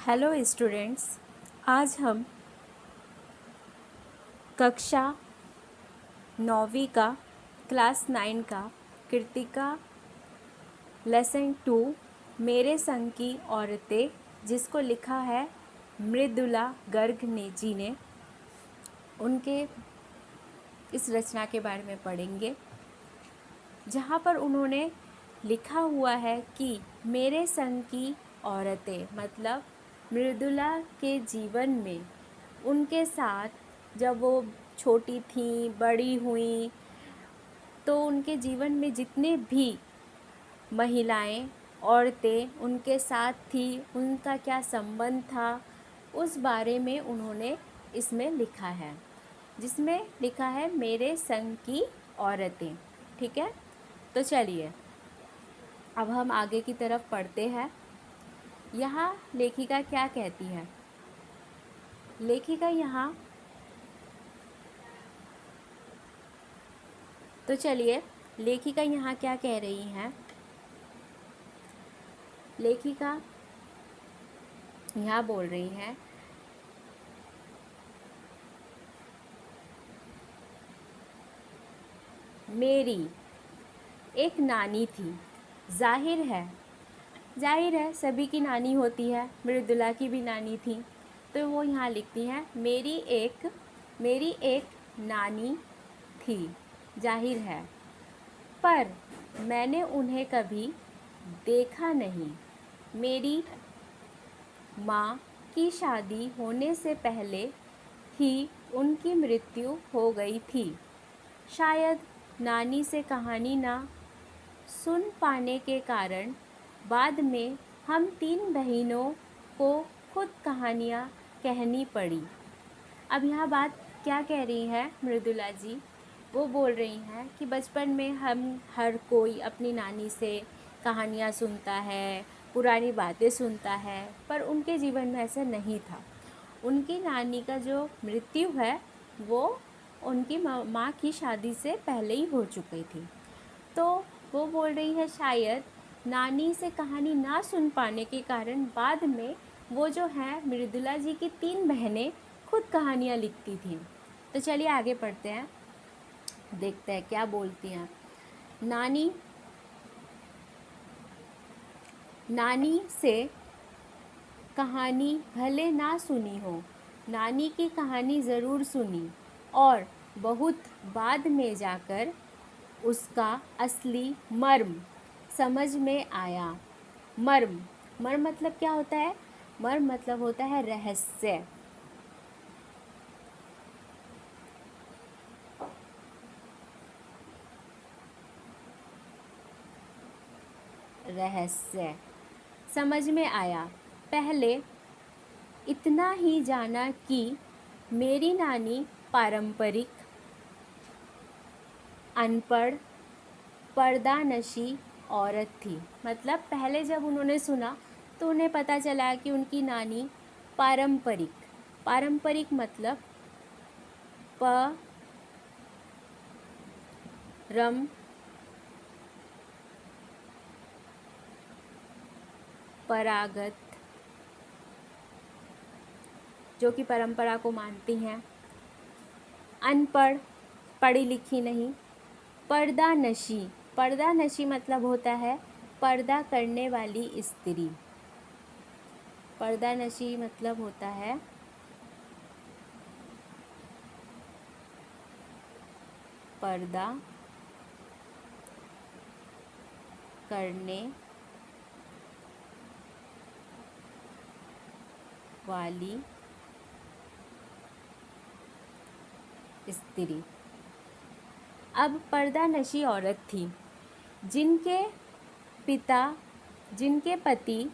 Hello students, आज हम कक्षा 9वीं का क्लास 9 का कृतिका लेसन 2 मेरे संग की औरतें, जिसको लिखा है मृदुला गर्ग ने जी ने, उनके इस रचना के बारे में पढ़ेंगे, जहाँ पर उन्होंने लिखा हुआ है कि मेरे संग की औरतें मतलब मृदुला के जीवन में उनके साथ जब वो छोटी थीं, बड़ी हुईं, तो उनके जीवन में जितने भी महिलाएं, औरतें उनके साथ थी, उनका क्या संबंध था, उस बारे में उन्होंने इसमें लिखा है, जिसमें लिखा है मेरे संग की औरतें। ठीक है, तो चलिए अब हम आगे की तरफ पढ़ते हैं। यहाँ लेखिका क्या कहती है? लेखिका यहाँ तो चलिए लेखिका यहाँ क्या कह रही हैं? लेखिका यहाँ बोल रही हैं, मेरी एक नानी थी। जाहिर है सभी की नानी होती है, मृदुला की भी नानी थी। तो वो यहाँ लिखती हैं मेरी एक नानी थी, जाहिर है, पर मैंने उन्हें कभी देखा नहीं। मेरी माँ की शादी होने से पहले ही उनकी मृत्यु हो गई थी। शायद नानी से कहानी ना सुन पाने के कारण बाद में हम 3 बहनों को खुद कहानियाँ कहनी पड़ी। अब यह बात क्या कह रही है मृदुला जी? वो बोल रही हैं कि बचपन में हम हर कोई अपनी नानी से कहानियाँ सुनता है, पुरानी बातें सुनता है, पर उनके जीवन में ऐसा नहीं था। उनकी नानी का जो मृत्यु है वो उनकी माँ की शादी से पहले ही हो चुकी थी। तो वो बोल रही है शायद नानी से कहानी ना सुन पाने के कारण बाद में वो जो है मृदुला जी की 3 बहनें खुद कहानियाँ लिखती थीं। तो चलिए आगे पढ़ते हैं, देखते हैं क्या बोलती हैं। नानी से कहानी भले ना सुनी हो, नानी की कहानी ज़रूर सुनी और बहुत बाद में जाकर उसका असली मर्म समझ में आया। मर्म मतलब क्या होता है? मर्म मतलब होता है रहस्य। रहस्य समझ में आया। पहले इतना ही जाना कि मेरी नानी पारंपरिक, अनपढ़, पर्दानशी औरत थी। मतलब पहले जब उन्होंने सुना तो उन्हें पता चला कि उनकी नानी पारंपरिक मतलब परंपरागत, जो कि परंपरा को मानती हैं, अनपढ़, पढ़ी लिखी नहीं, पर्दानशी मतलब होता है पर्दा करने वाली स्त्री। पर्दानशी मतलब होता है पर्दा करने वाली स्त्री। अब पर्दानशी औरत थी जिनके पति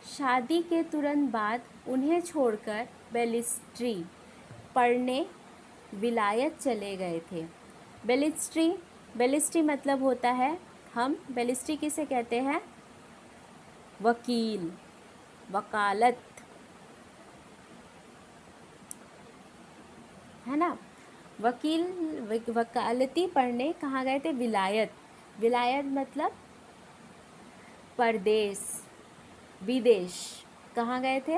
शादी के तुरंत बाद उन्हें छोड़कर बैरिस्ट्री पढ़ने विलायत चले गए थे। बैरिस्ट्री मतलब होता है, हम बैरिस्ट्री किसे कहते हैं? वकील, वकालत, है ना। वकालती पढ़ने कहाँ गए थे? विलायत मतलब परदेश, विदेश। कहाँ गए थे?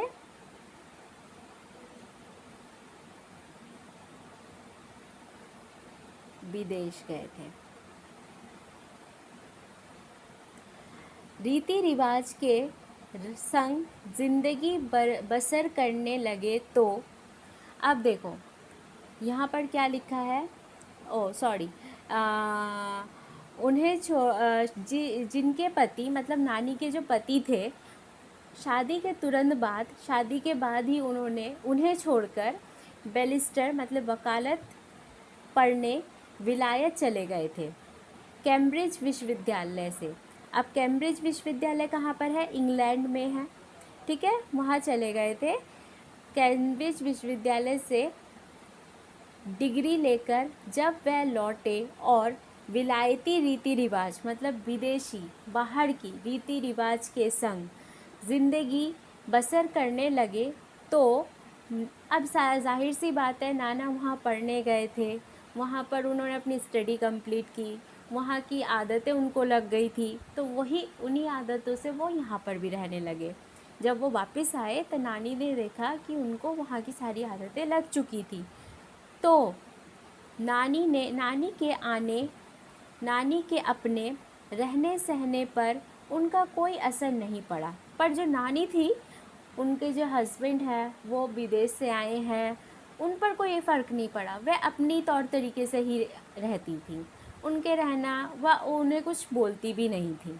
विदेश गए थे। रीति रिवाज के संग जिंदगी बसर करने लगे तो, अब देखो यहाँ पर क्या लिखा है, ओ सॉरी, उन्हें जिनके पति मतलब नानी के जो पति थे, शादी के तुरंत बाद, शादी के बाद ही उन्हें छोड़कर बैरिस्टर मतलब वकालत पढ़ने विलायत चले गए थे, कैम्ब्रिज विश्वविद्यालय से। अब कैम्ब्रिज विश्वविद्यालय कहाँ पर है? इंग्लैंड में है, ठीक है, वहाँ चले गए थे। कैम्ब्रिज विश्वविद्यालय से डिग्री लेकर जब वह लौटे और विलायती रीति रिवाज मतलब विदेशी बाहर की रीति रिवाज के संग ज़िंदगी बसर करने लगे तो अब जाहिर सी बात है, नाना वहाँ पढ़ने गए थे, वहाँ पर उन्होंने अपनी स्टडी कंप्लीट की, वहाँ की आदतें उनको लग गई थी, तो वही उन्हीं आदतों से वो यहाँ पर भी रहने लगे। जब वो वापस आए तो नानी ने देखा कि उनको वहाँ की सारी आदतें लग चुकी थी, तो नानी के अपने रहने सहने पर उनका कोई असर नहीं पड़ा। पर जो नानी थी, उनके जो हस्बैंड है वो विदेश से आए हैं, उन पर कोई फ़र्क नहीं पड़ा, वह अपनी तौर तरीके से ही रहती थी, उनके रहना वह उन्हें कुछ बोलती भी नहीं थी।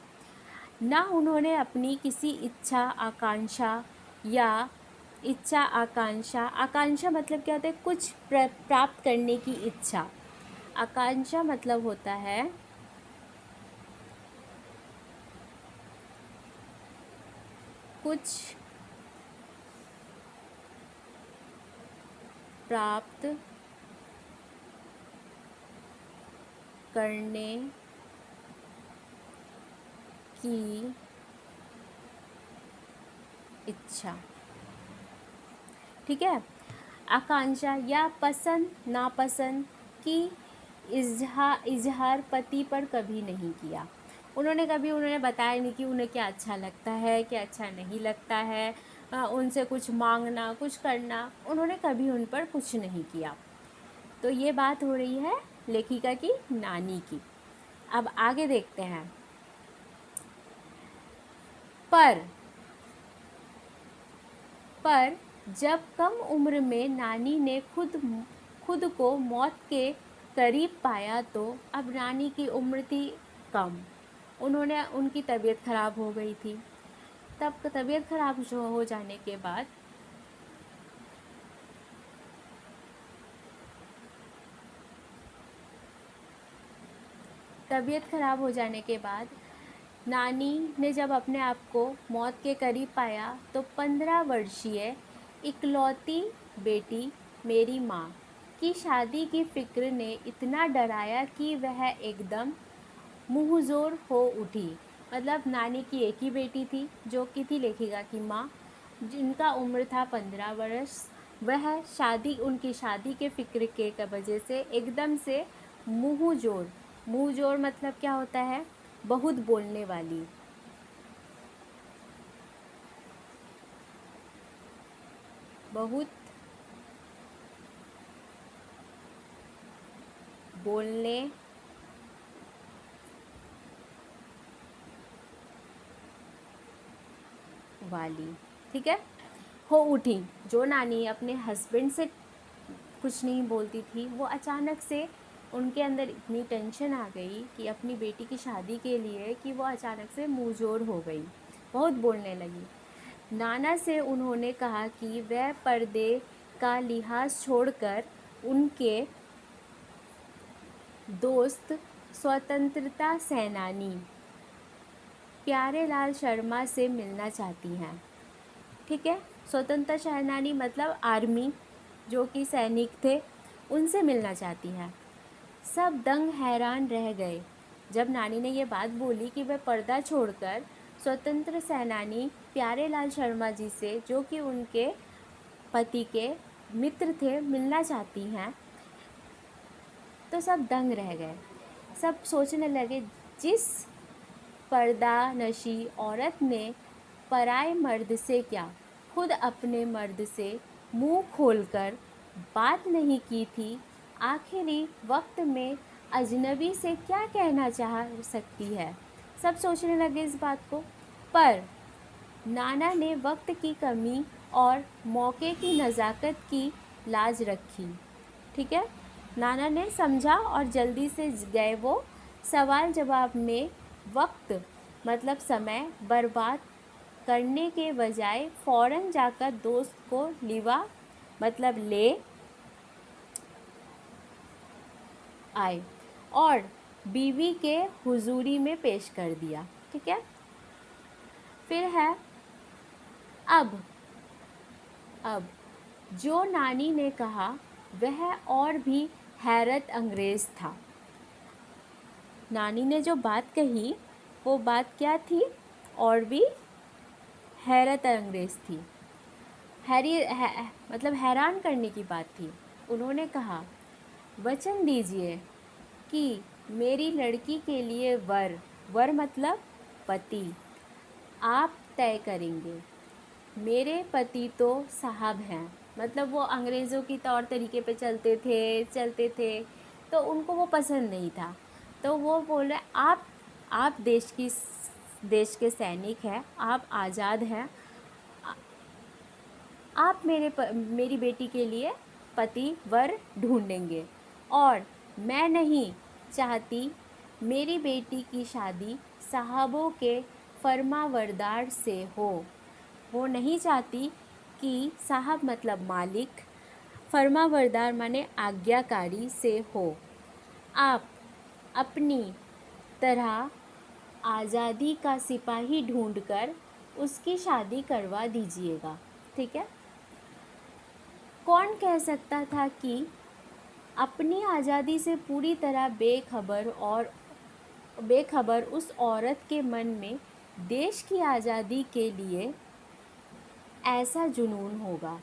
ना उन्होंने अपनी किसी आकांक्षा मतलब क्या होता है? कुछ प्राप्त करने की इच्छा। आकांक्षा मतलब होता है कुछ प्राप्त करने की इच्छा, ठीक है। आकांक्षा या पसंद नापसंद की इजहार पति पर कभी नहीं किया। उन्होंने बताया नहीं कि उन्हें क्या अच्छा लगता है, क्या अच्छा नहीं लगता है, उनसे कुछ मांगना, कुछ करना, उन्होंने कभी उन पर कुछ नहीं किया। तो ये बात हो रही है लेखिका की नानी की। अब आगे देखते हैं। पर जब कम उम्र में नानी ने खुद को मौत के करीब पाया तो अब नानी की उम्र थी कम, उनकी तबीयत ख़राब हो गई थी। तब तबीयत ख़राब हो जाने के बाद नानी ने जब अपने आप को मौत के करीब पाया तो 15 वर्षीय इकलौती बेटी मेरी माँ की शादी की फिक्र ने इतना डराया कि वह एकदम मुँहज़ोर हो उठी। मतलब नानी की एक ही बेटी थी जो कि थी लेखिका की माँ, जिनका उम्र था 15 वर्ष। वह उनकी शादी के फिक्र के वजह से एकदम से मुँहज़ोर मतलब क्या होता है? बहुत बोलने वाली, बहुत बोलने वाली, ठीक है, हो उठी। जो नानी अपने हस्बैंड से कुछ नहीं बोलती थी, वो अचानक से उनके अंदर इतनी टेंशन आ गई कि अपनी बेटी की शादी के लिए कि वो अचानक से मुँहज़ोर हो गई, बहुत बोलने लगी। नाना से उन्होंने कहा कि वह पर्दे का लिहाज छोड़कर उनके दोस्त स्वतंत्रता सेनानी प्यारेलाल शर्मा से मिलना चाहती हैं, ठीक है। स्वतंत्रता सेनानी मतलब आर्मी, जो कि सैनिक थे, उनसे मिलना चाहती हैं। सब दंग हैरान रह गए जब नानी ने ये बात बोली कि वह पर्दा छोड़कर स्वतंत्र सेनानी प्यारेलाल शर्मा जी से, जो कि उनके पति के मित्र थे, मिलना चाहती हैं। तो सब दंग रह गए, सब सोचने लगे, जिस पर्दानशी औरत ने पराए मर्द से क्या, खुद अपने मर्द से मुंह खोलकर बात नहीं की थी, आखिरी वक्त में अजनबी से क्या कहना चाह सकती है। सब सोचने लगे इस बात को, पर नाना ने वक्त की कमी और मौके की नज़ाकत की लाज रखी। ठीक है, नाना ने समझा और जल्दी से गए वो सवाल जवाब में वक्त मतलब समय बर्बाद करने के बजाय फ़ौरन जाकर दोस्त को लिवा मतलब ले आए और बीवी के हुजूरी में पेश कर दिया। ठीक है, फिर है अब जो नानी ने कहा वह और भी हैरत अंगेज़ था। नानी ने जो बात कही वो बात क्या थी, और भी हैरत अंगेज़ थी। मतलब हैरान करने की बात थी। उन्होंने कहा, वचन दीजिए कि मेरी लड़की के लिए वर मतलब पति आप तय करेंगे। मेरे पति तो साहब हैं, मतलब वो अंग्रेज़ों की तौर तरीके पे चलते थे, तो उनको वो पसंद नहीं था। तो वो बोल रहे, आप देश के सैनिक हैं, आप आज़ाद हैं, आप मेरी बेटी के लिए पति वर ढूंढेंगे, और मैं नहीं चाहती मेरी बेटी की शादी साहबों के फरमाबरदार से हो। वो नहीं चाहती कि साहब मतलब मालिक, फरमाबरदार माने आज्ञाकारी से हो। आप अपनी तरह आज़ादी का सिपाही ढूंढकर उसकी शादी करवा दीजिएगा। ठीक है, कौन कह सकता था कि अपनी आज़ादी से पूरी तरह बेखबर उस औरत के मन में देश की आज़ादी के लिए ऐसा जुनून होगा।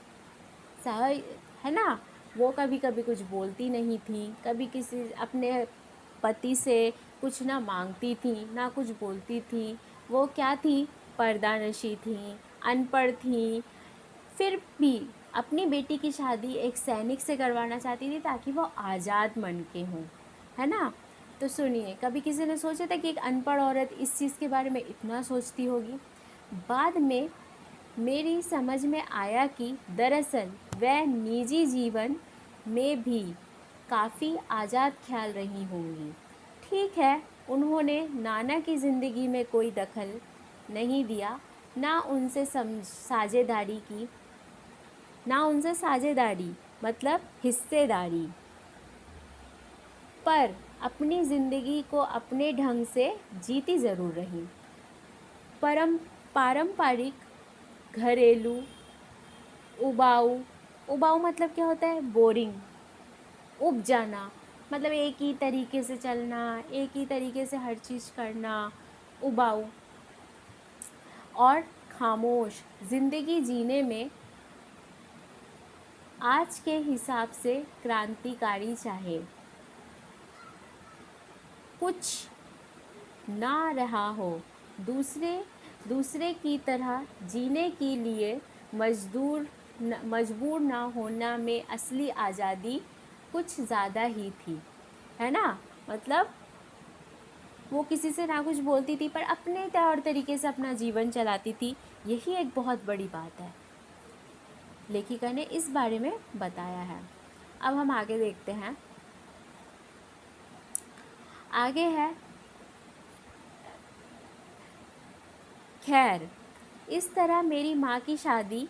है ना, वो कभी कभी कुछ बोलती नहीं थी, कभी किसी अपने पति से कुछ ना मांगती थी ना कुछ बोलती थी। वो क्या थी, पर्दानशी थी, अनपढ़ थी, फिर भी अपनी बेटी की शादी एक सैनिक से करवाना चाहती थी ताकि वो आज़ाद मन के हों। है ना, तो सुनिए, कभी किसी ने सोचा था कि एक अनपढ़ औरत इस चीज़ के बारे में इतना सोचती होगी। बाद में मेरी समझ में आया कि दरअसल वह निजी जीवन में भी काफ़ी आज़ाद ख्याल रही होंगी। ठीक है, उन्होंने नाना की ज़िंदगी में कोई दखल नहीं दिया, ना उनसे साझेदारी मतलब हिस्सेदारी, पर अपनी ज़िंदगी को अपने ढंग से जीती ज़रूर रही। पारंपरिक घरेलू उबाऊ मतलब क्या होता है, बोरिंग, उब जाना, मतलब एक ही तरीके से चलना, एक ही तरीके से हर चीज़ करना, उबाऊ। और खामोश ज़िंदगी जीने में आज के हिसाब से क्रांतिकारी चाहे, कुछ ना रहा हो, दूसरे की तरह जीने के लिए मजबूर ना होना में असली आज़ादी कुछ ज़्यादा ही थी। है ना, मतलब वो किसी से ना कुछ बोलती थी पर अपने तौर तरीके से अपना जीवन चलाती थी। यही एक बहुत बड़ी बात है, लेखिका ने इस बारे में बताया है। अब हम आगे देखते हैं। आगे है, खैर इस तरह मेरी माँ की शादी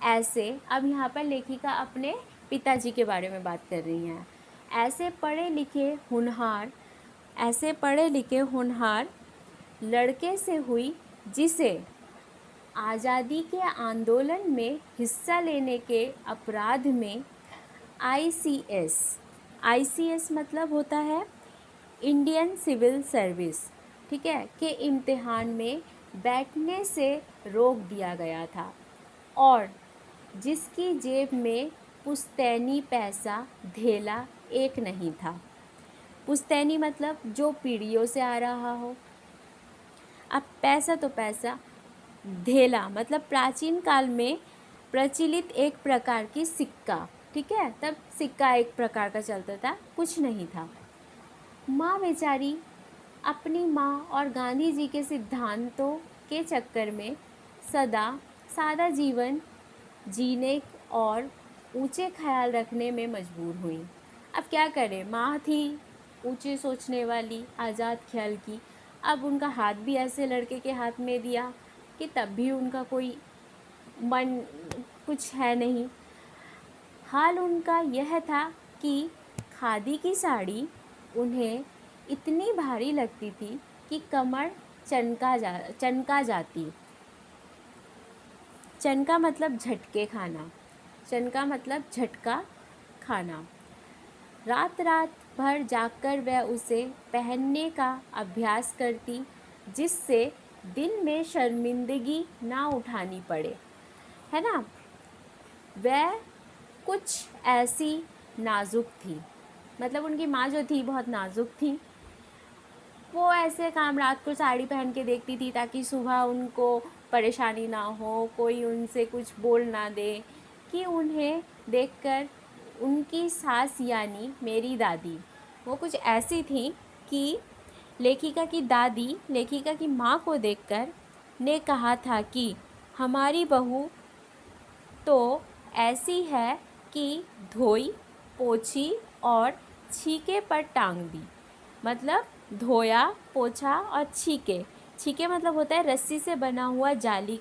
ऐसे, अब यहाँ पर लेखिका अपने पिताजी के बारे में बात कर रही हैं। ऐसे पढ़े लिखे होनहार लड़के से हुई जिसे आज़ादी के आंदोलन में हिस्सा लेने के अपराध में आईसीएस मतलब होता है इंडियन सिविल सर्विस, ठीक है, के इम्तिहान में बैठने से रोक दिया गया था, और जिसकी जेब में पुश्तैनी पैसा धेला एक नहीं था। पुश्तैनी मतलब जो पीढ़ियों से आ रहा हो। अब पैसा तो पैसा, धेला मतलब प्राचीन काल में प्रचलित एक प्रकार की सिक्का। ठीक है, तब सिक्का एक प्रकार का चलता था, कुछ नहीं था। माँ बेचारी अपनी माँ और गांधी जी के सिद्धांतों के चक्कर में सदा सादा जीवन जीने और ऊंचे ख्याल रखने में मजबूर हुई। अब क्या करें, माँ थी ऊंचे सोचने वाली, आज़ाद ख्याल की। अब उनका हाथ भी ऐसे लड़के के हाथ में दिया कि तब भी उनका कोई मन कुछ है नहीं। हाल उनका यह था कि खादी की साड़ी उन्हें इतनी भारी लगती थी कि कमर चनका जाती। चनका मतलब झटके खाना, चनका मतलब झटका खाना। रात रात भर जागकर वह उसे पहनने का अभ्यास करती, जिससे दिन में शर्मिंदगी ना उठानी पड़े, है ना। वह कुछ ऐसी नाजुक थी, मतलब उनकी माँ जो थी बहुत नाजुक थी। वो ऐसे काम रात को साड़ी पहन के देखती थी ताकि सुबह उनको परेशानी ना हो, कोई उनसे कुछ बोल ना दे, कि उन्हें देखकर उनकी सास यानी मेरी दादी वो कुछ ऐसी थी कि लेखिका की दादी लेखिका की माँ को देखकर ने कहा था कि हमारी बहू तो ऐसी है कि धोई पोछी और छीके पर टांग दी। मतलब धोया पोछा और छीके, छीके मतलब होता है रस्सी से बना हुआ जाली।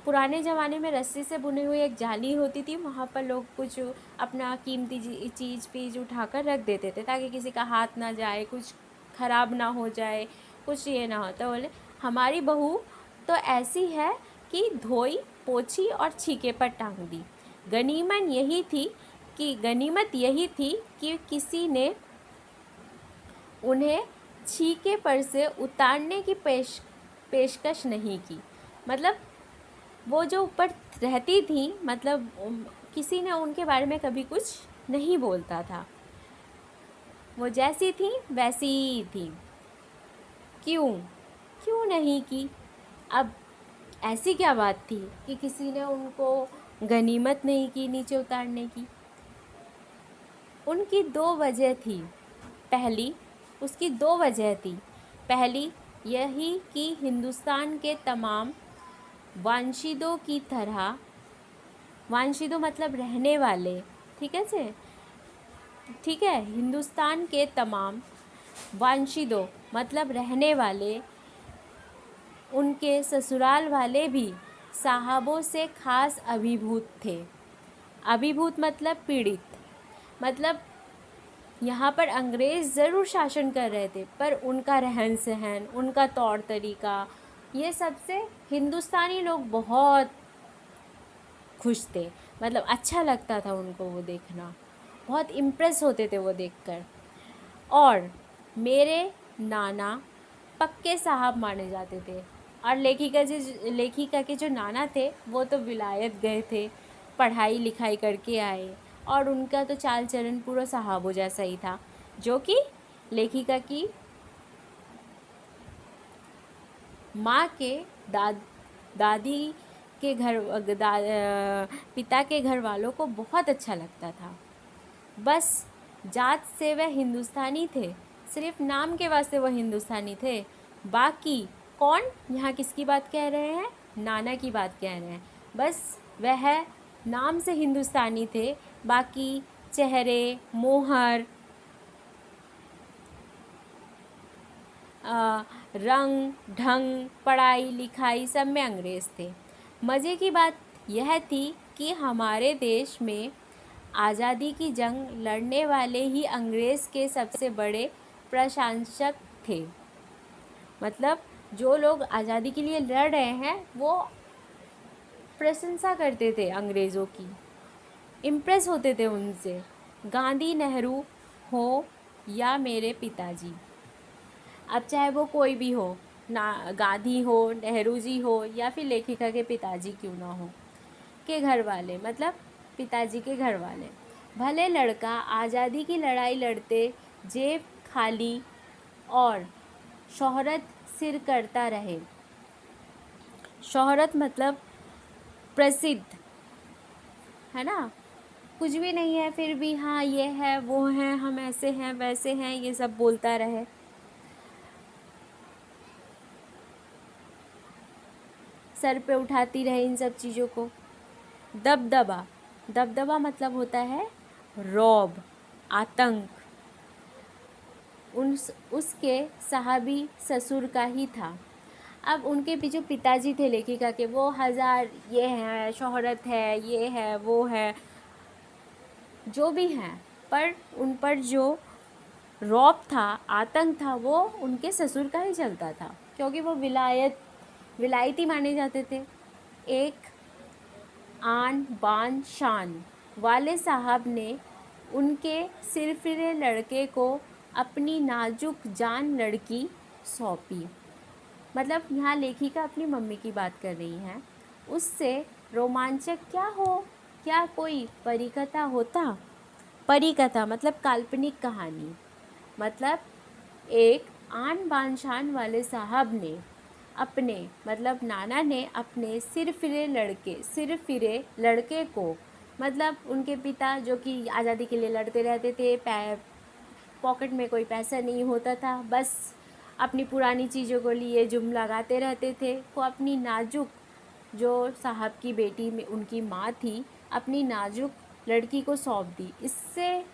पुराने ज़माने में रस्सी से बुनी हुई एक जाली होती थी, वहाँ पर लोग कुछ अपना कीमती चीज़ उठाकर रख देते थे ताकि किसी का हाथ ना जाए, कुछ ख़राब ना हो जाए, कुछ ये ना हो। तो बोले हमारी बहू तो ऐसी है कि धोई पोछी और छीके पर टांग दी। गनीमत यही थी कि किसी ने उन्हें छीके पर से उतारने की पेशकश नहीं की। मतलब वो जो ऊपर रहती थी, मतलब किसी ने उनके बारे में कभी कुछ नहीं बोलता था, वो जैसी थी वैसी ही थी। क्यों नहीं की? अब ऐसी क्या बात थी कि किसी ने उनको गनीमत नहीं की नीचे उतारने की? उनकी दो वजह थी। उसकी दो वजह थी। पहली यही कि हिंदुस्तान के तमाम वांशिदों की तरह, वांशिदों मतलब रहने वाले, ठीक है, हिंदुस्तान के तमाम वांशिदों मतलब रहने वाले, उनके ससुराल वाले भी साहबों से खास अभिभूत थे। अभिभूत मतलब पीड़ित, मतलब यहाँ पर अंग्रेज़ ज़रूर शासन कर रहे थे, पर उनका रहन सहन, उनका तौर तरीका, ये सबसे हिंदुस्तानी लोग बहुत खुश थे। मतलब अच्छा लगता था उनको वो देखना, बहुत इम्प्रेस होते थे वो देखकर। और मेरे नाना पक्के साहब माने जाते थे। और लेखिका के जो नाना थे वो तो विलायत गए थे, पढ़ाई लिखाई करके आए, और उनका तो चाल चलन पूरा साहबों जैसा ही था, जो कि लेखिका की माँ के दादी के पिता के घर वालों को बहुत अच्छा लगता था। बस जात से वह हिंदुस्तानी थे, सिर्फ नाम के वास्ते वो हिंदुस्तानी थे। बाकी कौन, यहाँ किसकी बात कह रहे हैं? नाना की बात कह रहे हैं। बस वह नाम से हिंदुस्तानी थे, बाकी चेहरे, मोहर, रंग ढंग, पढ़ाई लिखाई सब में अंग्रेज़ थे। मज़े की बात यह थी कि हमारे देश में आज़ादी की जंग लड़ने वाले ही अंग्रेज़ के सबसे बड़े प्रशंसक थे। मतलब जो लोग आज़ादी के लिए लड़ रहे हैं वो प्रशंसा करते थे अंग्रेज़ों की, इम्प्रेस होते थे उनसे। गांधी, नेहरू हो या मेरे पिताजी, अब चाहे वो कोई भी हो ना, गांधी हो, नेहरू जी हो, या फिर लेखिका के पिताजी क्यों ना हो, के घर वाले, मतलब पिताजी के घर वाले, भले लड़का आज़ादी की लड़ाई लड़ते जेब खाली और शोहरत सिर करता रहे। शोहरत मतलब प्रसिद्ध, है ना, कुछ भी नहीं है, फिर भी हाँ ये है वो है, हम ऐसे हैं वैसे हैं, ये सब बोलता रहे। सर पे उठाती रहे इन सब चीज़ों को। दबदबा, दबदबा मतलब होता है रौब, आतंक। उसके साहबी ससुर का ही था। अब उनके पीछे पिताजी थे लेखिका के, वो हज़ार ये है, शोहरत है, ये है वो है, जो भी हैं, पर उन पर जो रौब था, आतंक था, वो उनके ससुर का ही चलता था, क्योंकि वो विलायती माने जाते थे। एक आन बान शान वाले साहब ने उनके सिरफिरे लड़के को अपनी नाजुक जान लड़की सौंपी। मतलब यहाँ लेखिका अपनी मम्मी की बात कर रही हैं। उससे रोमांचक क्या हो, क्या कोई परिकथा होता। परिकथा मतलब काल्पनिक कहानी। मतलब एक आन बान शान वाले साहब ने अपने, मतलब नाना ने अपने सिर फिरे लड़के को, मतलब उनके पिता जो कि आज़ादी के लिए लड़ते रहते थे, पॉकेट में कोई पैसा नहीं होता था, बस अपनी पुरानी चीज़ों को लिए जुम लगाते रहते थे, को अपनी नाजुक, जो साहब की बेटी में उनकी माँ थी, अपनी नाजुक लड़की को सौंप दी। इससे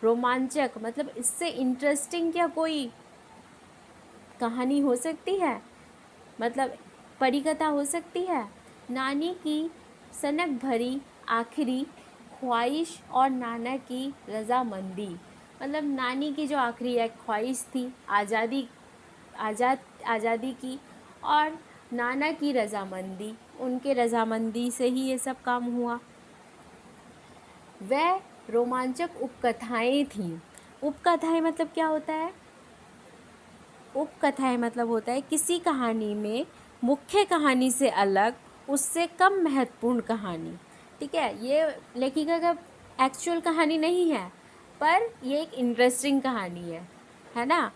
रोमांचक मतलब इससे इंटरेस्टिंग क्या कोई कहानी हो सकती है, मतलब परिकथा हो सकती है। नानी की सनक भरी आखिरी ख्वाहिश और नाना की रज़ामंदी, मतलब नानी की जो आखिरी एक ख्वाहिश थी आज़ादी की, और नाना की रज़ामंदी, उनके रज़ामंदी से ही ये सब काम हुआ। वह रोमांचक उपकथाएं थीं। उपकथाएं मतलब क्या होता है? उपकथाएं मतलब होता है किसी कहानी में मुख्य कहानी से अलग, उससे कम महत्वपूर्ण कहानी। ठीक है, ये लेखिका का एक्चुअल कहानी नहीं है, पर ये एक इंटरेस्टिंग कहानी है ना,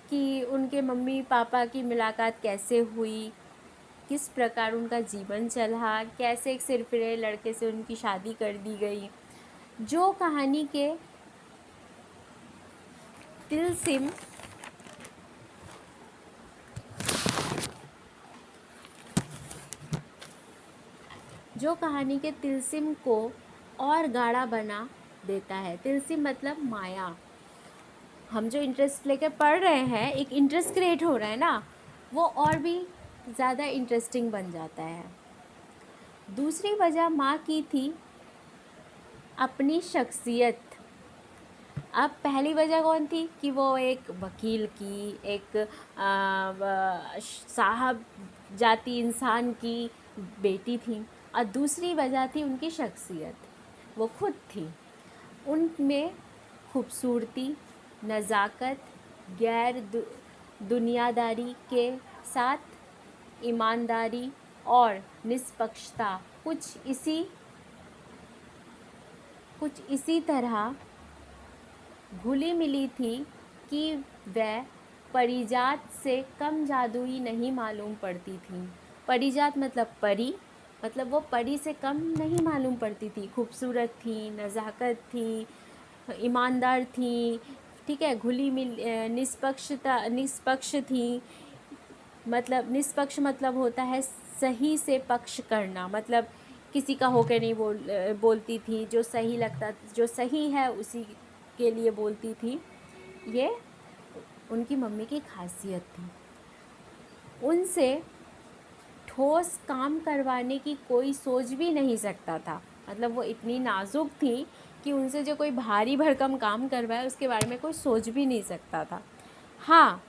कि उनके मम्मी पापा की मुलाकात कैसे हुई, किस प्रकार उनका जीवन चला, कैसे एक सिरफिरे लड़के से उनकी शादी कर दी गई। जो कहानी के तिलसिम जो कहानी के तिलसिम को और गाढ़ा बना देता है। तिलसिम मतलब माया। हम जो इंटरेस्ट लेकर पढ़ रहे हैं, एक इंटरेस्ट क्रिएट हो रहा है ना, वो और भी ज़्यादा इंटरेस्टिंग बन जाता है। दूसरी वजह माँ की थी अपनी शख्सियत। अब पहली वजह कौन थी कि वो एक वकील की, एक साहब जाति इंसान की बेटी थी, और दूसरी वजह थी उनकी शख्सियत, वो खुद थी। उनमें खूबसूरती, नज़ाकत, दुनियादारी के साथ ईमानदारी और निष्पक्षता कुछ इसी तरह घुली मिली थी कि वह परिजात से कम जादुई नहीं मालूम पड़ती थी। परिजात मतलब परी, मतलब वो परी से कम नहीं मालूम पड़ती थी। खूबसूरत थी, नज़ाकत थी, ईमानदार थी, ठीक है, निष्पक्ष थी। मतलब निष्पक्ष मतलब होता है सही से पक्ष करना, मतलब किसी का होकर नहीं बोलती थी, जो सही लगता, जो सही है उसी के लिए बोलती थी। ये उनकी मम्मी की खासियत थी। उनसे ठोस काम करवाने की कोई सोच भी नहीं सकता था। मतलब वो इतनी नाजुक थी कि उनसे जो कोई भारी भरकम काम करवाए उसके बारे में कोई सोच भी नहीं सकता था। हाँ,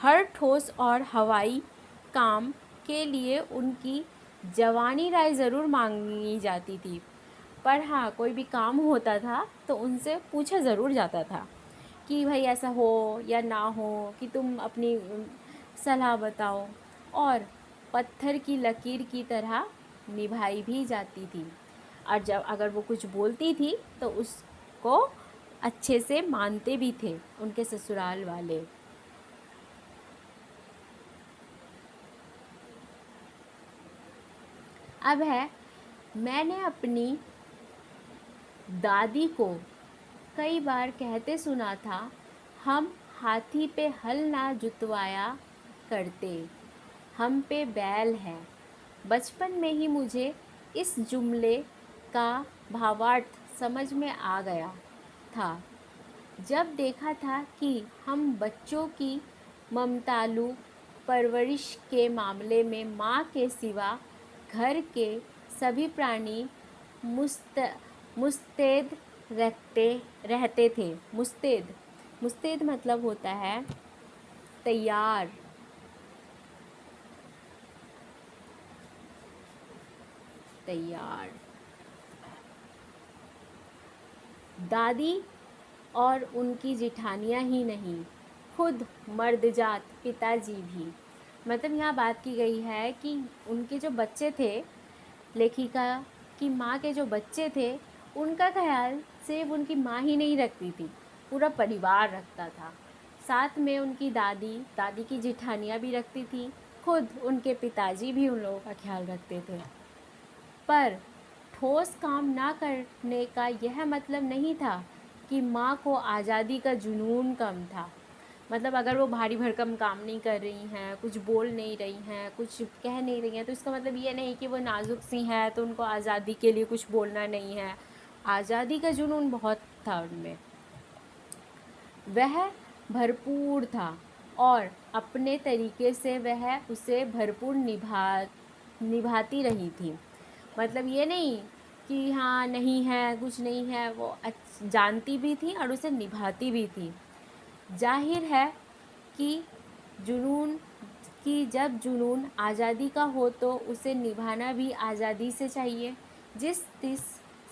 हर ठोस और हवाई काम के लिए उनकी जवानी राय ज़रूर मांगी जाती थी, पर हाँ कोई भी काम होता था तो उनसे पूछा ज़रूर जाता था कि भाई ऐसा हो या ना हो, कि तुम अपनी सलाह बताओ, और पत्थर की लकीर की तरह निभाई भी जाती थी। और जब अगर वो कुछ बोलती थी तो उसको अच्छे से मानते भी थे उनके ससुराल वाले। अब है, मैंने अपनी दादी को कई बार कहते सुना था, हम हाथी पे हल ना जुतवाया करते, हम पे बैल है। बचपन में ही मुझे इस जुमले का भावार्थ समझ में आ गया था, जब देखा था कि हम बच्चों की ममतालु परवरिश के मामले में माँ के सिवा घर के सभी प्राणी मुस्तैद रहते थे। मुस्तैद मुस्तैद मतलब होता है तैयार। तैयार। दादी और उनकी जिठानियाँ ही नहीं, खुद मर्दजात पिताजी भी। मतलब यहाँ बात की गई है कि उनके जो बच्चे थे, लेखिका की माँ के जो बच्चे थे, उनका ख्याल सिर्फ उनकी माँ ही नहीं रखती थी, पूरा परिवार रखता था। साथ में उनकी दादी की जिठानियाँ भी रखती थी, खुद उनके पिताजी भी उन लोगों का ख्याल रखते थे। पर ठोस काम ना करने का यह मतलब नहीं था कि माँ को आज़ादी का जुनून कम था। मतलब अगर वो भारी भरकम काम नहीं कर रही हैं, कुछ बोल नहीं रही हैं, कुछ कह नहीं रही हैं, तो इसका मतलब ये नहीं कि वो नाजुक सी हैं तो उनको आज़ादी के लिए कुछ बोलना नहीं है। आज़ादी का जुनून बहुत था उनमें, वह भरपूर था और अपने तरीके से वह उसे भरपूर निभाती रही थी। मतलब ये नहीं कि हाँ नहीं है, कुछ नहीं है, वो जानती भी थी और उसे निभाती भी थी। जाहिर है कि जब जुनून आज़ादी का हो तो उसे निभाना भी आज़ादी से चाहिए, जिस तिस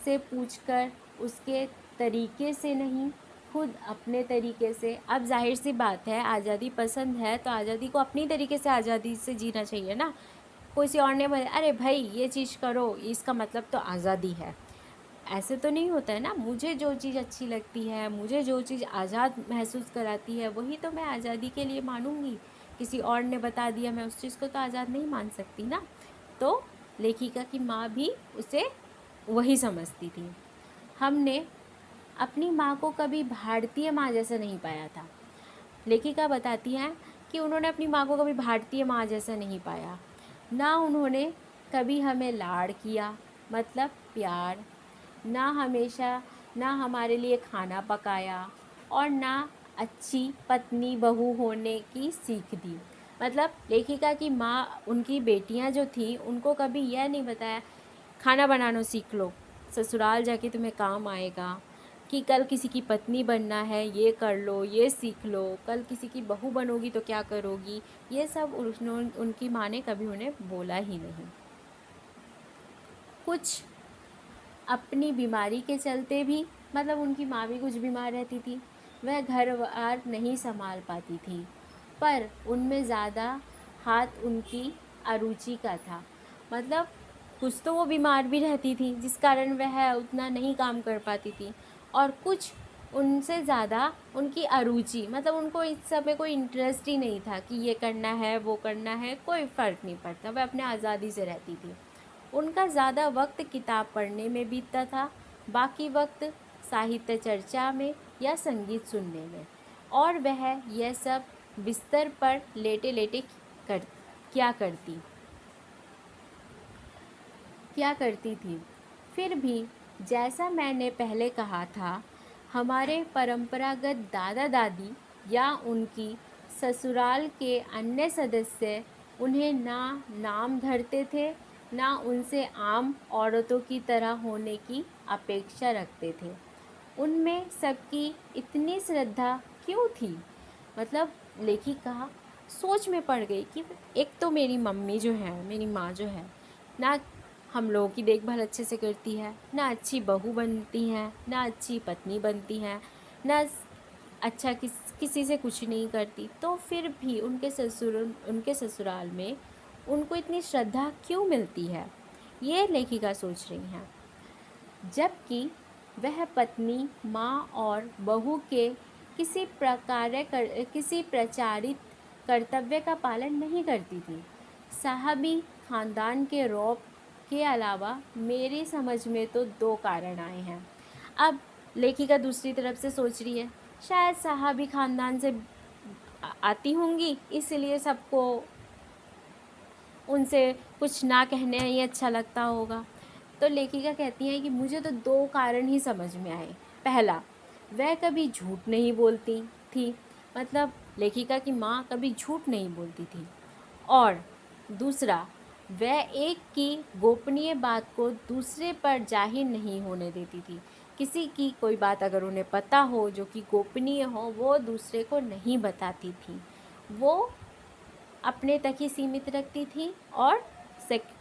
से पूछकर उसके तरीके से नहीं, खुद अपने तरीके से। अब जाहिर सी बात है, आज़ादी पसंद है तो आज़ादी को अपनी तरीके से आज़ादी से जीना चाहिए ना। किसी और ने बोले अरे भाई ये चीज़ करो, इसका मतलब तो आज़ादी है, ऐसे तो नहीं होता है ना। मुझे जो चीज़ अच्छी लगती है, मुझे जो चीज़ आज़ाद महसूस कराती है, वही तो मैं आज़ादी के लिए मानूंगी। किसी और ने बता दिया, मैं उस चीज़ को तो आज़ाद नहीं मान सकती ना। तो लेखिका की माँ भी उसे वही समझती थी। हमने अपनी माँ को कभी भारतीय माँ जैसा नहीं पाया था। लेखिका बताती हैं कि उन्होंने अपनी माँ को कभी भारतीय माँ जैसा नहीं पाया। ना उन्होंने कभी हमें लाड़ किया, मतलब प्यार, ना हमारे लिए खाना पकाया, और ना अच्छी पत्नी बहू होने की सीख दी। मतलब लेखिका की माँ, उनकी बेटियाँ जो थीं, उनको कभी यह नहीं बताया खाना बनाना सीख लो, ससुराल जाके तुम्हें काम आएगा, कि कल किसी की पत्नी बनना है, ये कर लो, ये सीख लो, कल किसी की बहू बनोगी तो क्या करोगी। ये सब उनकी माँ ने कभी उन्हें बोला ही नहीं। कुछ अपनी बीमारी के चलते भी, मतलब उनकी माँ भी कुछ बीमार रहती थी, वह घर बार नहीं संभाल पाती थी, पर उनमें ज़्यादा हाथ उनकी अरुचि का था। मतलब कुछ तो वो बीमार भी रहती थी जिस कारण वह उतना नहीं काम कर पाती थी, और कुछ उनसे ज़्यादा उनकी अरुचि, मतलब उनको इस सब में कोई इंटरेस्ट ही नहीं था कि ये करना है वो करना है, कोई फ़र्क नहीं पड़ता, वह अपने आज़ादी से रहती थी। उनका ज़्यादा वक्त किताब पढ़ने में बीतता था, बाकी वक्त साहित्य चर्चा में या संगीत सुनने में, और वह यह सब बिस्तर पर लेटे लेटे क्या करती थी। फिर भी जैसा मैंने पहले कहा था, हमारे परंपरागत दादा दादी या उनकी ससुराल के अन्य सदस्य उन्हें ना नाम धरते थे, ना उनसे आम औरतों की तरह होने की अपेक्षा रखते थे। उनमें सबकी इतनी श्रद्धा क्यों थी? मतलब लेखिका सोच में पड़ गई कि एक तो मेरी मम्मी जो है, मेरी माँ जो है ना, हम लोगों की देखभाल अच्छे से करती है, ना अच्छी बहू बनती हैं, ना अच्छी पत्नी बनती हैं, ना अच्छा किसी से कुछ नहीं करती, तो फिर भी उनके ससुराल में उनको इतनी श्रद्धा क्यों मिलती है, ये लेखिका सोच रही हैं। जबकि वह पत्नी, माँ और बहू के किसी प्रचारित कर्तव्य का पालन नहीं करती थी। साहबी ख़ानदान के रौब के अलावा मेरी समझ में तो 2 कारण आए हैं। अब लेखिका दूसरी तरफ से सोच रही है, शायद साहबी ख़ानदान से आती होंगी, इसलिए सबको उनसे कुछ ना कहने ही अच्छा लगता होगा। तो लेखिका कहती हैं कि मुझे तो 2 कारण ही समझ में आए। पहला, वह कभी झूठ नहीं बोलती थी, मतलब लेखिका की माँ कभी झूठ नहीं बोलती थी। और दूसरा, वह एक की गोपनीय बात को दूसरे पर जाहिर नहीं होने देती थी। किसी की कोई बात अगर उन्हें पता हो जो कि गोपनीय हो, वो दूसरे को नहीं बताती थी। वो अपने तक ही सीमित रखती थी और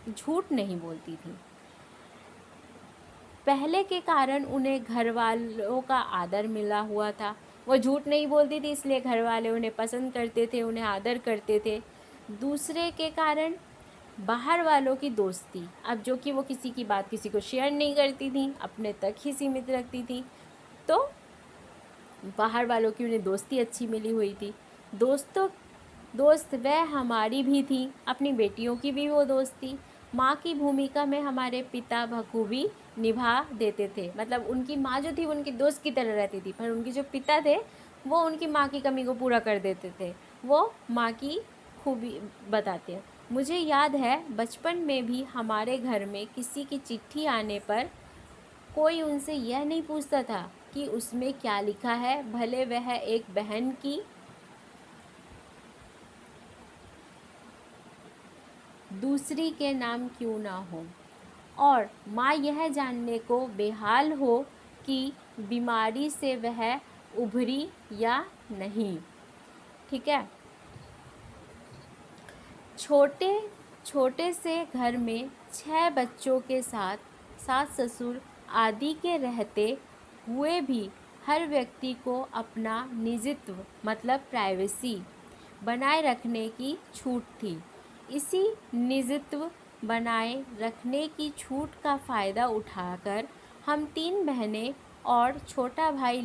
झूठ नहीं बोलती थी। पहले के कारण उन्हें घर वालों का आदर मिला हुआ था। वो झूठ नहीं बोलती थी, इसलिए घर वाले उन्हें पसंद करते थे, उन्हें आदर करते थे। दूसरे के कारण बाहर वालों की दोस्ती, अब जो कि वो किसी की बात किसी को शेयर नहीं करती थी, अपने तक ही सीमित रखती थी, तो बाहर वालों की उन्हें दोस्ती अच्छी मिली हुई थी। दोस्त वह हमारी भी थी, अपनी बेटियों की भी वो दोस्त थी। माँ की भूमिका में हमारे पिता बखूबी निभा देते थे, मतलब उनकी माँ जो थी वो उनकी दोस्त की तरह रहती थी, पर उनके जो पिता थे वो उनकी माँ की कमी को पूरा कर देते थे। वो माँ की खूबी बताते हैं। मुझे याद है बचपन में भी हमारे घर में किसी की चिट्ठी आने पर कोई उनसे यह नहीं पूछता था कि उसमें क्या लिखा है, भले वह एक बहन की दूसरी के नाम क्यों ना हो, और माँ यह जानने को बेहाल हो कि बीमारी से वह उभरी या नहीं। ठीक है। छोटे छोटे से घर में 6 बच्चों के साथ सास ससुर आदि के रहते हुए भी हर व्यक्ति को अपना निजित्व मतलब प्राइवेसी बनाए रखने की छूट थी। इसी निजित्व बनाए रखने की छूट का फ़ायदा उठाकर हम 3 बहनें और छोटा भाई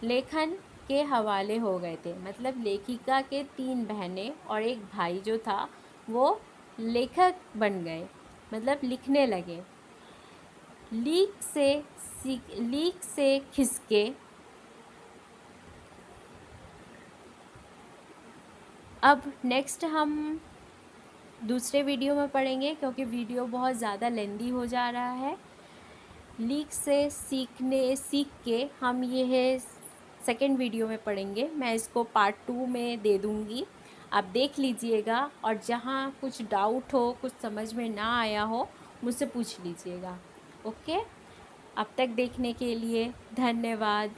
लेखन के हवाले हो गए थे। मतलब लेखिका के 3 बहनें और एक भाई जो था वो लेखक बन गए, मतलब लिखने लगे। लीक से खिसके अब नेक्स्ट हम दूसरे वीडियो में पढ़ेंगे, क्योंकि वीडियो बहुत ज़्यादा लेंदी हो जा रहा है। लीक से सीख के हम यह सेकेंड वीडियो में पढ़ेंगे। मैं इसको पार्ट 2 में दे दूँगी, आप देख लीजिएगा, और जहाँ कुछ डाउट हो, कुछ समझ में ना आया हो, मुझसे पूछ लीजिएगा। ओके, अब तक देखने के लिए धन्यवाद।